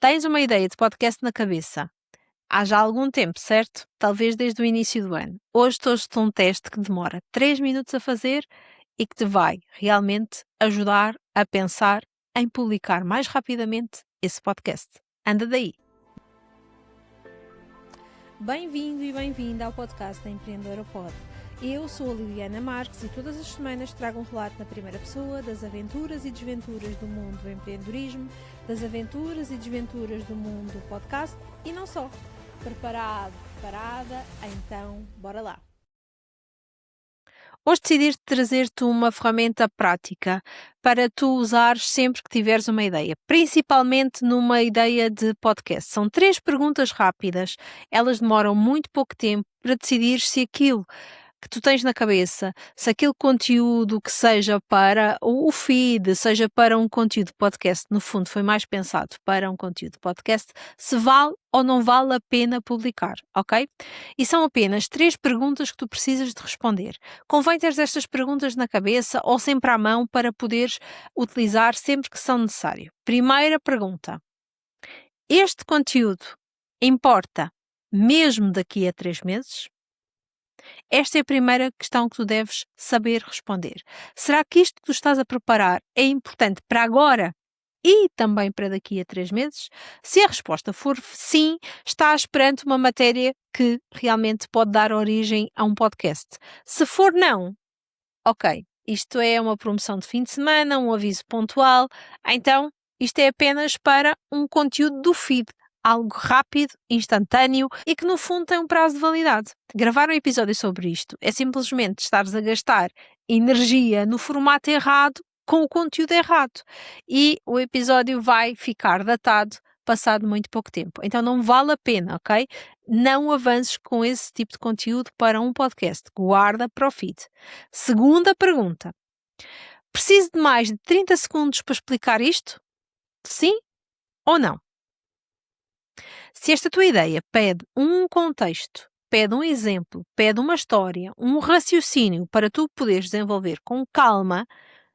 Tens uma ideia de podcast na cabeça há já algum tempo, certo? Talvez desde o início do ano. Hoje trouxe-te um teste que demora 3 minutos a fazer e que te vai realmente ajudar a pensar em publicar mais rapidamente esse podcast. Anda daí! Bem-vindo e bem-vinda ao podcast da Empreendedora Pod. Eu sou a Liliana Marques e todas as semanas trago um relato na primeira pessoa das aventuras e desventuras do mundo do empreendedorismo, das aventuras e desventuras do mundo do podcast e não só. Preparado, preparada? Então, bora lá! Hoje decidi trazer-te uma ferramenta prática para tu usares sempre que tiveres uma ideia, principalmente numa ideia de podcast. São 3 perguntas rápidas, elas demoram muito pouco tempo para decidir se aquilo que tu tens na cabeça, se aquele conteúdo que seja para o feed, seja para um conteúdo de podcast, no fundo foi mais pensado para um conteúdo de podcast, se vale ou não vale a pena publicar, ok? E são apenas 3 perguntas que tu precisas de responder. Convém teres estas perguntas na cabeça ou sempre à mão para poderes utilizar sempre que são necessários. Primeira pergunta: este conteúdo importa mesmo daqui a 3 meses? Esta é a primeira questão que tu deves saber responder. Será que isto que tu estás a preparar é importante para agora e também para daqui a 3 meses? Se a resposta for sim, estás perante uma matéria que realmente pode dar origem a um podcast. Se for não, ok, isto é uma promoção de fim de semana, um aviso pontual, então isto é apenas para um conteúdo do feed. Algo rápido, instantâneo e que no fundo tem um prazo de validade. Gravar um episódio sobre isto é simplesmente estares a gastar energia no formato errado com o conteúdo errado e o episódio vai ficar datado passado muito pouco tempo. Então não vale a pena, ok? Não avances com esse tipo de conteúdo para um podcast. Guarda para o feed. Segunda pergunta. Preciso de mais de 30 segundos para explicar isto? Sim ou não? Se esta tua ideia pede um contexto, pede um exemplo, pede uma história, um raciocínio para tu poderes desenvolver com calma,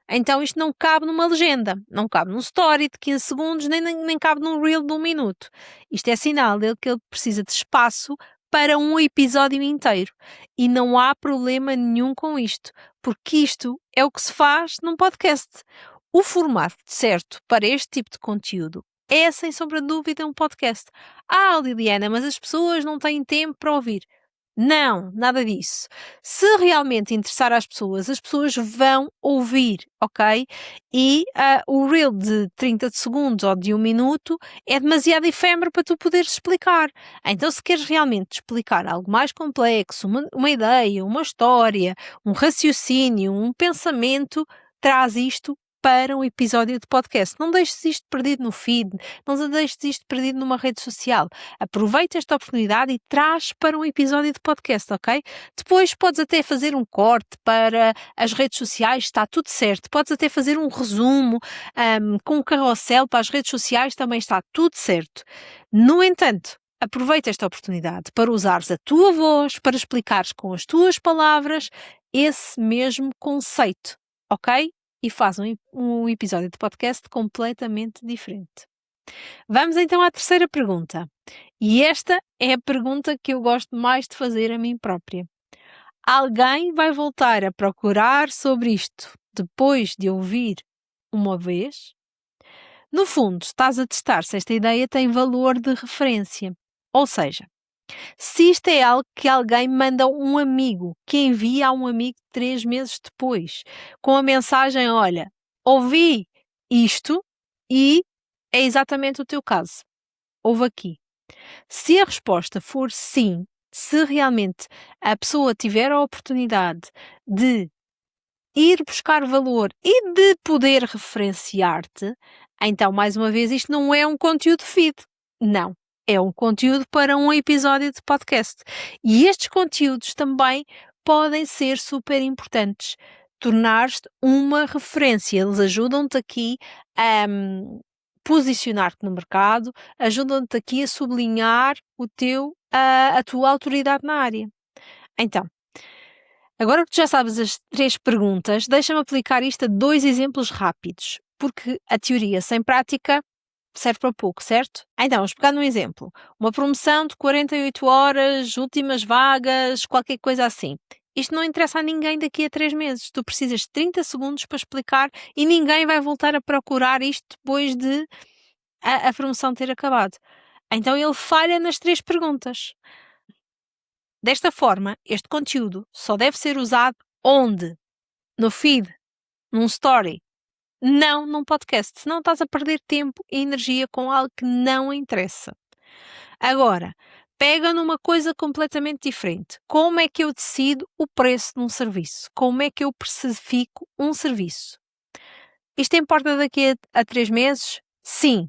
então isto não cabe numa legenda, não cabe num story de 15 segundos, nem cabe num reel de 1 minuto. Isto é sinal dele que ele precisa de espaço para um episódio inteiro. E não há problema nenhum com isto, porque isto é o que se faz num podcast. O formato certo para este tipo de conteúdo é, sem sombra de dúvida, um podcast. Ah, Liliana, mas as pessoas não têm tempo para ouvir. Não, nada disso. Se realmente interessar às pessoas vão ouvir, ok? E o reel de 30 segundos ou de 1 minuto é demasiado efêmero para tu poderes explicar. Então, se queres realmente explicar algo mais complexo, uma ideia, uma história, um raciocínio, um pensamento, traz isto para um episódio de podcast. Não deixes isto perdido no feed, não deixes isto perdido numa rede social. Aproveita esta oportunidade e traz para um episódio de podcast, ok? Depois podes até fazer um corte para as redes sociais, está tudo certo. Podes até fazer um resumo com um carrossel para as redes sociais, também está tudo certo. No entanto, aproveita esta oportunidade para usares a tua voz, para explicares com as tuas palavras esse mesmo conceito, ok? E faz um episódio de podcast completamente diferente. Vamos então à terceira pergunta. E esta é a pergunta que eu gosto mais de fazer a mim própria. Alguém vai voltar a procurar sobre isto depois de ouvir uma vez? No fundo, estás a testar se esta ideia tem valor de referência. Ou seja, se isto é algo que alguém manda a um amigo, que envia a um amigo 3 meses depois, com a mensagem: olha, ouvi isto e é exatamente o teu caso. Ouve aqui. Se a resposta for sim, se realmente a pessoa tiver a oportunidade de ir buscar valor e de poder referenciar-te, então, mais uma vez, isto não é um conteúdo feed. Não. É um conteúdo para um episódio de podcast. E estes conteúdos também podem ser super importantes. Tornar-te uma referência. Eles ajudam-te aqui a posicionar-te no mercado, ajudam-te aqui a sublinhar a tua autoridade na área. Então, agora que tu já sabes as 3 perguntas, deixa-me aplicar isto a 2 exemplos rápidos, porque a teoria sem prática serve para pouco, certo? Então, vamos pegar num exemplo. Uma promoção de 48 horas, últimas vagas, qualquer coisa assim. Isto não interessa a ninguém daqui a 3 meses. Tu precisas de 30 segundos para explicar e ninguém vai voltar a procurar isto depois de a promoção ter acabado. Então ele falha nas 3 perguntas. Desta forma, este conteúdo só deve ser usado onde? No feed, num story, não num podcast. Senão estás a perder tempo e energia com algo que não interessa. Agora, pega numa coisa completamente diferente. Como é que eu decido o preço de um serviço? Como é que eu precifico um serviço? Isto importa daqui a 3 meses? Sim.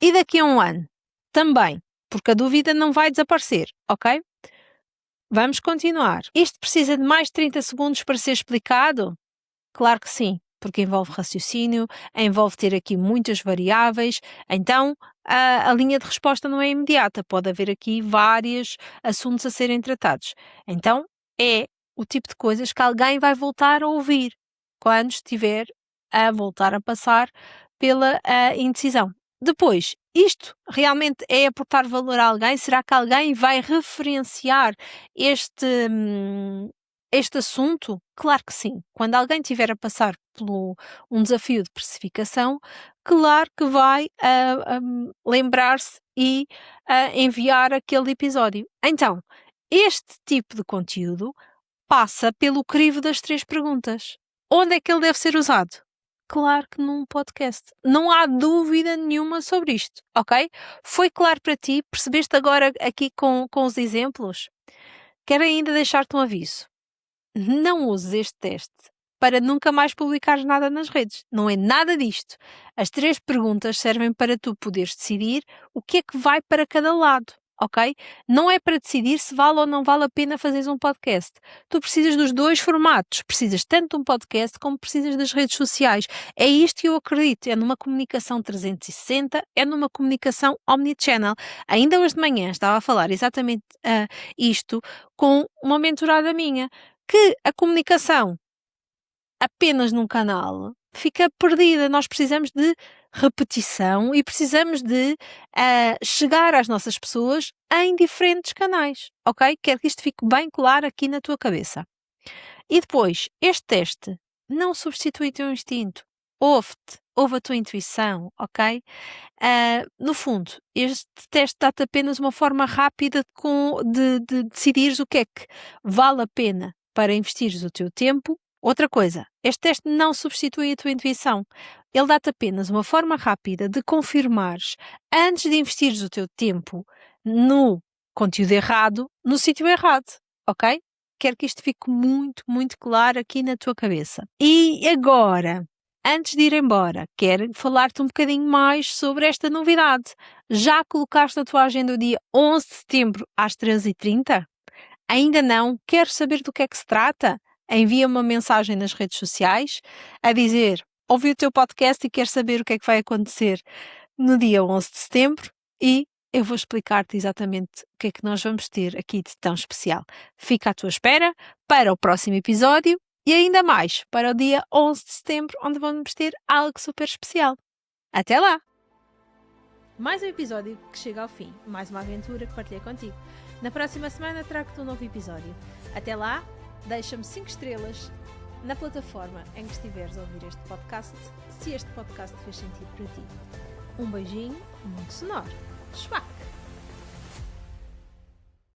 E daqui a 1 ano? Também. Porque a dúvida não vai desaparecer, ok? Vamos continuar. Isto precisa de mais de 30 segundos para ser explicado? Claro que sim, porque envolve raciocínio, envolve ter aqui muitas variáveis, então a linha de resposta não é imediata, pode haver aqui vários assuntos a serem tratados. Então é o tipo de coisas que alguém vai voltar a ouvir quando estiver a voltar a passar pela indecisão. Depois, isto realmente é aportar valor a alguém? Será que alguém vai referenciar este assunto? Claro que sim. Quando alguém estiver a passar por um desafio de precificação, claro que vai lembrar-se e enviar aquele episódio. Então, este tipo de conteúdo passa pelo crivo das 3 perguntas. Onde é que ele deve ser usado? Claro que num podcast. Não há dúvida nenhuma sobre isto, ok? Foi claro para ti? Percebeste agora aqui com os exemplos? Quero ainda deixar-te um aviso. Não uses este teste para nunca mais publicares nada nas redes. Não é nada disto. As 3 perguntas servem para tu poderes decidir o que é que vai para cada lado, ok? Não é para decidir se vale ou não vale a pena fazeres um podcast. Tu precisas dos 2 formatos. Precisas tanto de um podcast como precisas das redes sociais. É isto que eu acredito. É numa comunicação 360, é numa comunicação omnichannel. Ainda hoje de manhã estava a falar exatamente isto com uma mentorada minha, que a comunicação apenas num canal fica perdida. Nós precisamos de repetição e precisamos de chegar às nossas pessoas em diferentes canais, ok? Quero que isto fique bem claro aqui na tua cabeça. E depois, este teste não substitui o teu instinto. Ouve-te, ouve a tua intuição, ok? No fundo, este teste dá-te apenas uma forma rápida de decidires o que é que vale a pena para investires o teu tempo. Outra coisa, este teste não substitui a tua intuição. Ele dá-te apenas uma forma rápida de confirmares, antes de investires o teu tempo no conteúdo errado, no sítio errado, ok? Quero que isto fique muito, muito claro aqui na tua cabeça. E agora, antes de ir embora, quero falar-te um bocadinho mais sobre esta novidade. Já colocaste na tua agenda o dia 11 de setembro às 13h30? Ainda não? Queres saber do que é que se trata? Envia uma mensagem nas redes sociais a dizer: ouvi o teu podcast e quero saber o que é que vai acontecer no dia 11 de setembro e eu vou explicar-te exatamente o que é que nós vamos ter aqui de tão especial. Fica à tua espera para o próximo episódio e ainda mais para o dia 11 de setembro, onde vamos ter algo super especial. Até lá! Mais um episódio que chega ao fim, mais uma aventura que partilhei contigo. Na próxima semana trago-te um novo episódio. Até lá, deixa-me 5 estrelas na plataforma em que estiveres a ouvir este podcast, se este podcast fez sentido para ti. Um beijinho muito sonoro. Schwack!